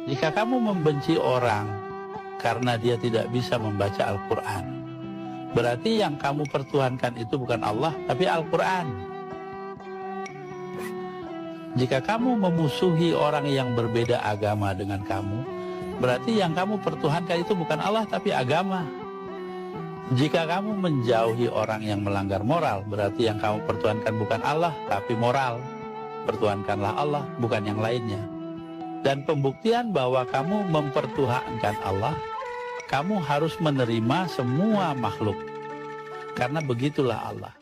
Jika kamu membenci orang karena dia tidak bisa membaca Al-Quran, berarti yang kamu pertuhankan itu bukan Allah, tapi Al-Quran. Jika kamu memusuhi orang yang berbeda agama dengan kamu, berarti yang kamu pertuhankan itu bukan Allah, tapi agama. Jika kamu menjauhi orang yang melanggar moral, berarti yang kamu pertuhankan bukan Allah, tapi moral. Pertuhankanlah Allah, bukan yang lainnya. Dan pembuktian bahwa kamu mempertuhankan Allah, kamu harus menerima semua makhluk. Karena begitulah Allah.